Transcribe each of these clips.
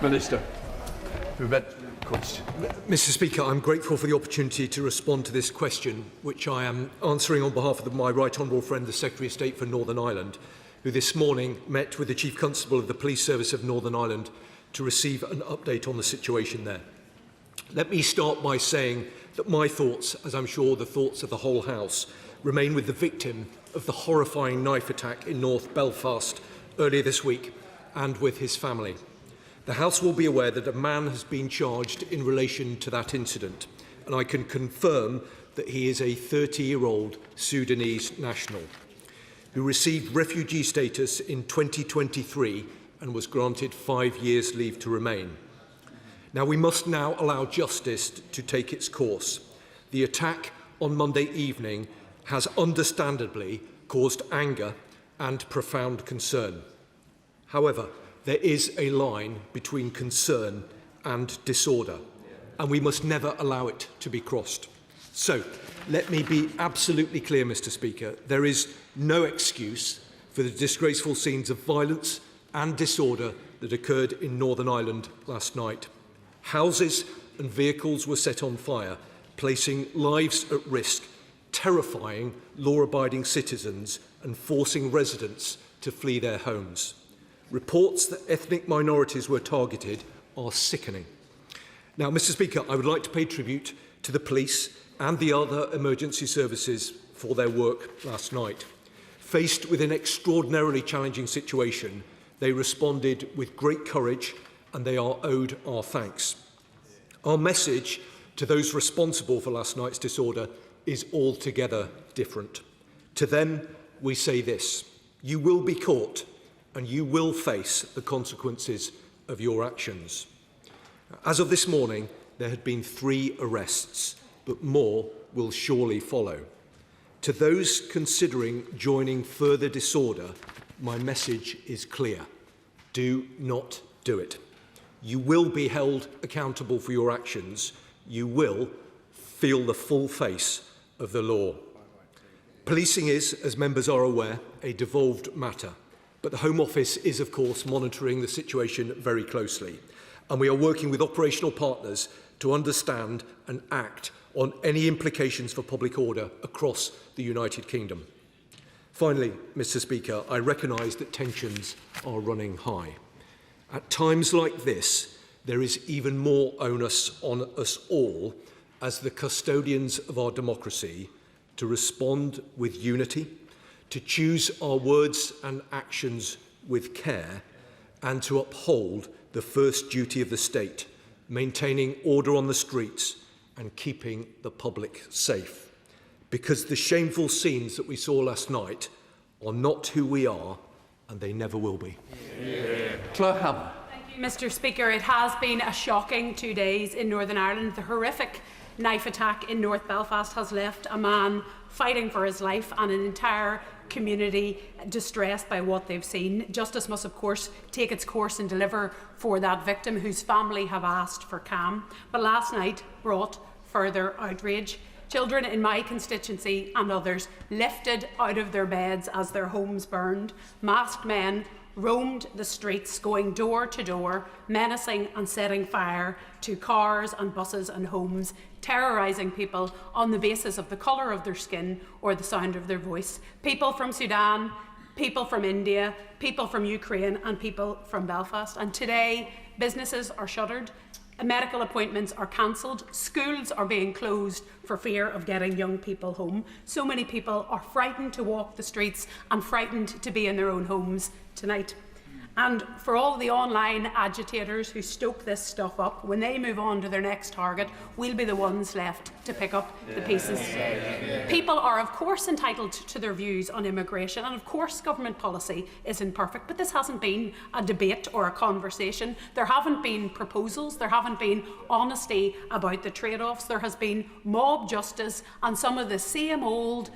Minister. Mr Speaker, I'm grateful for the opportunity to respond to this question, which I am answering on behalf of my Right Honourable friend, the Secretary of State for Northern Ireland, who this morning met with the Chief Constable of the Police Service of Northern Ireland to receive an update on the situation there. Let me start by saying that my thoughts, as I'm sure the thoughts of the whole House, remain with the victim of the horrifying knife attack in North Belfast earlier this week and with his family. The House will be aware that a man has been charged in relation to that incident, and I can confirm that he is a 30-year-old Sudanese national who received refugee status in 2023 and was granted 5 years leave to remain. Now, we must now allow justice to take its course. The attack on Monday evening has understandably caused anger and profound concern. However, there is a line between concern and disorder, and we must never allow it to be crossed. So, let me be absolutely clear, Mr Speaker. There is no excuse for the disgraceful scenes of violence and disorder that occurred in Northern Ireland last night. Houses and vehicles were set on fire, placing lives at risk, terrifying law-abiding citizens and forcing residents to flee their homes. Reports that ethnic minorities were targeted are sickening. Now, Mr Speaker, I would like to pay tribute to the police and the other emergency services for their work last night. Faced with an extraordinarily challenging situation, they responded with great courage, and they are owed our thanks. Our message to those responsible for last night's disorder is altogether different. To them, we say this: you will be caught, and you will face the consequences of your actions. As of this morning, there had been 3 arrests, but more will surely follow. To those considering joining further disorder, my message is clear: do not do it. You will be held accountable for your actions. You will feel the full face of the law. Policing is, as members are aware, a devolved matter. But the Home Office is, of course, monitoring the situation very closely, and we are working with operational partners to understand and act on any implications for public order across the United Kingdom. Finally, Mr Speaker, I recognise that tensions are running high. At times like this, there is even more onus on us all as the custodians of our democracy to respond with unity, to choose our words and actions with care, and to uphold the first duty of the state, maintaining order on the streets and keeping the public safe. Because the shameful scenes that we saw last night are not who we are, and they never will be. Thank you, Mr Speaker. It has been a shocking 2 days in Northern Ireland. The horrific knife attack in North Belfast has left a man fighting for his life and an entire community distressed by what they've seen. Justice must, of course, take its course and deliver for that victim whose family have asked for calm. But last night brought further outrage. Children in my constituency and others lifted out of their beds as their homes burned. Masked men roamed the streets, going door to door, menacing and setting fire to cars and buses and homes, terrorising people on the basis of the colour of their skin or the sound of their voice. People from Sudan, people from India, people from Ukraine and people from Belfast. And today, businesses are shuttered, medical appointments are cancelled, schools are being closed for fear of getting young people home. So many people are frightened to walk the streets and frightened to be in their own homes tonight. And for all the online agitators who stoke this stuff up, when they move on to their next target, we'll be the ones left to pick up the pieces. People are, of course, entitled to their views on immigration, and of course government policy isn't perfect, but this hasn't been a debate or a conversation. There haven't been proposals, there haven't been honesty about the trade-offs, there has been mob justice and some of the same old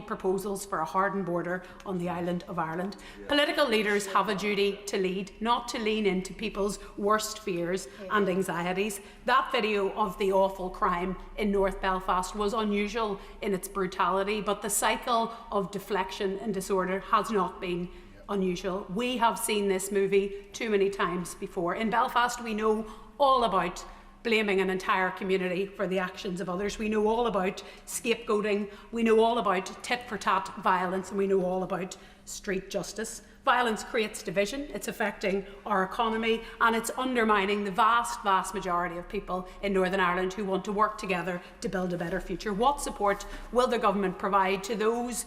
proposals for a hardened border on the island of Ireland. Political leaders have a duty to lead, not to lean into people's worst fears and anxieties. That video of the awful crime in North Belfast was unusual in its brutality, but the cycle of deflection and disorder has not been unusual. We have seen this movie too many times before. In Belfast, we know all about blaming an entire community for the actions of others. We know all about scapegoating. We know all about tit-for-tat violence, and we know all about street justice. Violence creates division, it's affecting our economy, and it's undermining the vast, vast majority of people in Northern Ireland who want to work together to build a better future. What support will the government provide to those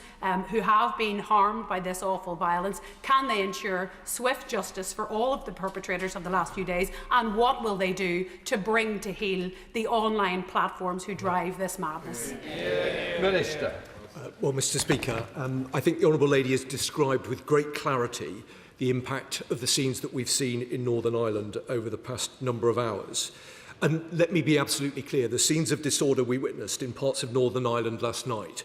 who have been harmed by this awful violence? Can they ensure swift justice for all of the perpetrators of the last few days? And what will they do to bring to heel the online platforms who drive this madness? Minister. Well, Mr Speaker, I think the Honourable Lady has described with great clarity the impact of the scenes that we've seen in Northern Ireland over the past number of hours. And let me be absolutely clear, the scenes of disorder we witnessed in parts of Northern Ireland last night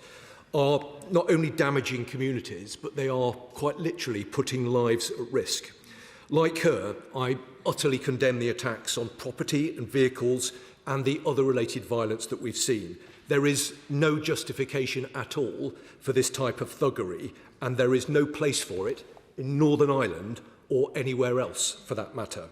are not only damaging communities, but they are quite literally putting lives at risk. Like her, I utterly condemn the attacks on property and vehicles and the other related violence that we've seen. There is no justification at all for this type of thuggery, and there is no place for it in Northern Ireland or anywhere else for that matter.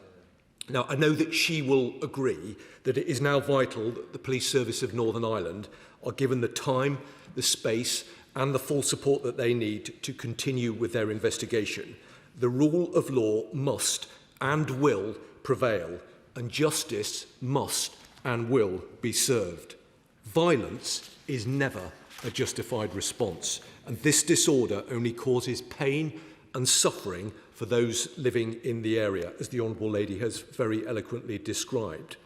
Now, I know that she will agree that it is now vital that the Police Service of Northern Ireland are given the time, the space and the full support that they need to continue with their investigation. The rule of law must and will prevail, and justice must and will be served. Violence is never a justified response, and this disorder only causes pain and suffering for those living in the area, as the Honourable Lady has very eloquently described.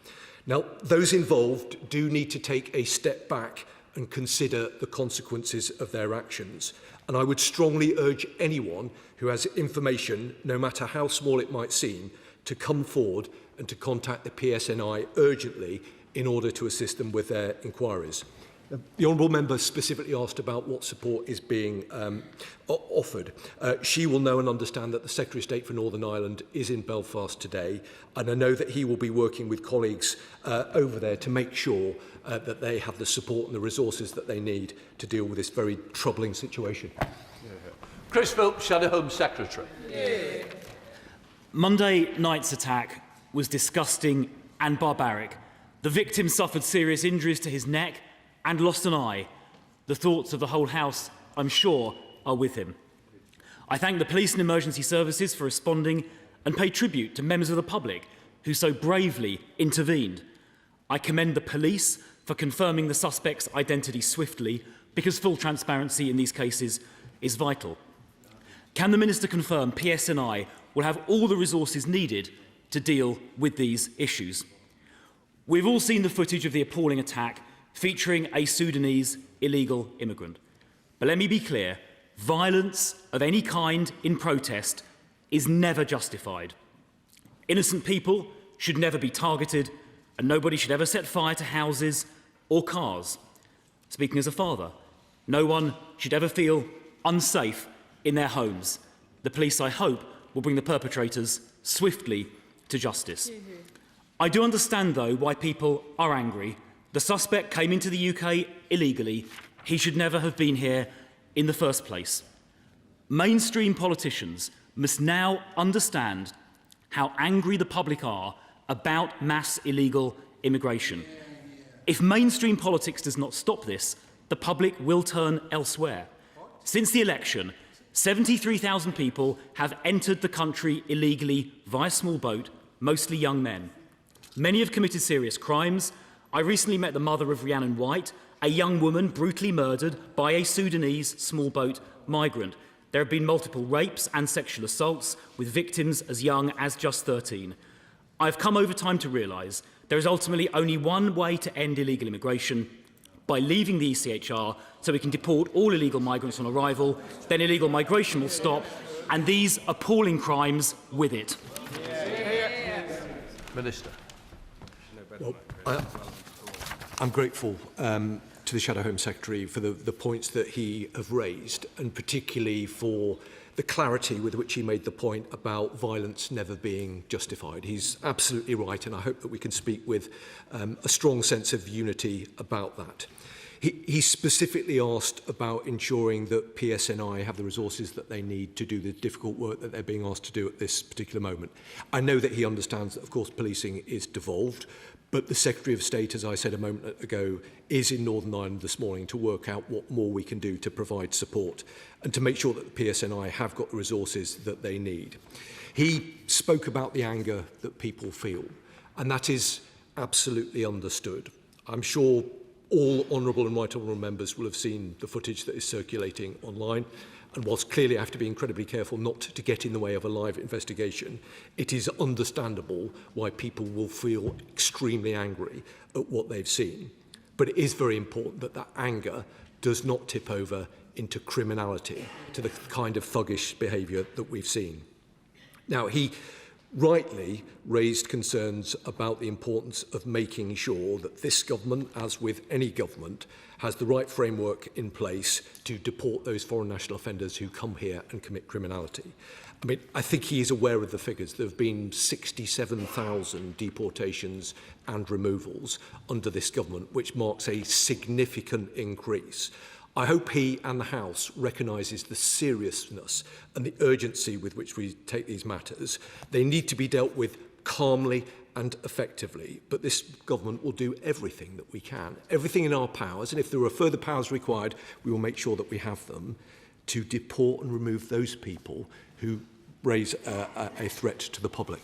Now, those involved do need to take a step back and consider the consequences of their actions. And I would strongly urge anyone who has information, no matter how small it might seem, to come forward and to contact the PSNI urgently in order to assist them with their inquiries. The Honourable Member specifically asked about what support is being offered. She will know and understand that the Secretary of State for Northern Ireland is in Belfast today, and I know that he will be working with colleagues over there to make sure that they have the support and the resources that they need to deal with this very troubling situation. Chris Philp, Shadow Home Secretary. Monday night's attack was disgusting and barbaric. The victim suffered serious injuries to his neck and lost an eye. The thoughts of the whole house, I'm sure, are with him. I thank the police and emergency services for responding and pay tribute to members of the public who so bravely intervened. I commend the police for confirming the suspect's identity swiftly, because full transparency in these cases is vital. Can the Minister confirm PSNI will have all the resources needed to deal with these issues? We've all seen the footage of the appalling attack featuring a Sudanese illegal immigrant. But let me be clear, violence of any kind in protest is never justified. Innocent people should never be targeted, and nobody should ever set fire to houses or cars. Speaking as a father, no one should ever feel unsafe in their homes. The police, I hope, will bring the perpetrators swiftly to justice. I do understand, though, why people are angry. The suspect came into the UK illegally. He should never have been here in the first place. Mainstream politicians must now understand how angry the public are about mass illegal immigration. If mainstream politics does not stop this, the public will turn elsewhere. Since the election, 73,000 people have entered the country illegally via small boat, mostly young men. Many have committed serious crimes. I recently met the mother of Rhiannon White, a young woman brutally murdered by a Sudanese small boat migrant. There have been multiple rapes and sexual assaults, with victims as young as just 13. I've come over time to realise there is ultimately only one way to end illegal immigration: by leaving the ECHR so we can deport all illegal migrants on arrival. Then illegal migration will stop, and these appalling crimes with it. Minister. Well, I'm grateful to the Shadow Home Secretary for the points that he have raised, and particularly for the clarity with which he made the point about violence never being justified. He's absolutely right, and I hope that we can speak with a strong sense of unity about that. He specifically asked about ensuring that PSNI have the resources that they need to do the difficult work that they're being asked to do at this particular moment. I know that he understands that, of course, policing is devolved, but the Secretary of State, as I said a moment ago, is in Northern Ireland this morning to work out what more we can do to provide support and to make sure that the PSNI have got the resources that they need. He spoke about the anger that people feel, and that is absolutely understood. I'm sure all honourable and right honourable members will have seen the footage that is circulating online, and whilst clearly I have to be incredibly careful not to get in the way of a live investigation, it is understandable why people will feel extremely angry at what they've seen. But it is very important that that anger does not tip over into criminality, to the kind of thuggish behaviour that we've seen. Now, he rightly raised concerns about the importance of making sure that this government, as with any government, has the right framework in place to deport those foreign national offenders who come here and commit criminality. I mean, I think he is aware of the figures. There have been 67,000 deportations and removals under this government, which marks a significant increase. I hope he and the House recognises the seriousness and the urgency with which we take these matters. They need to be dealt with calmly and effectively, but this government will do everything that we can, everything in our powers, and if there are further powers required, we will make sure that we have them, to deport and remove those people who raise a threat to the public.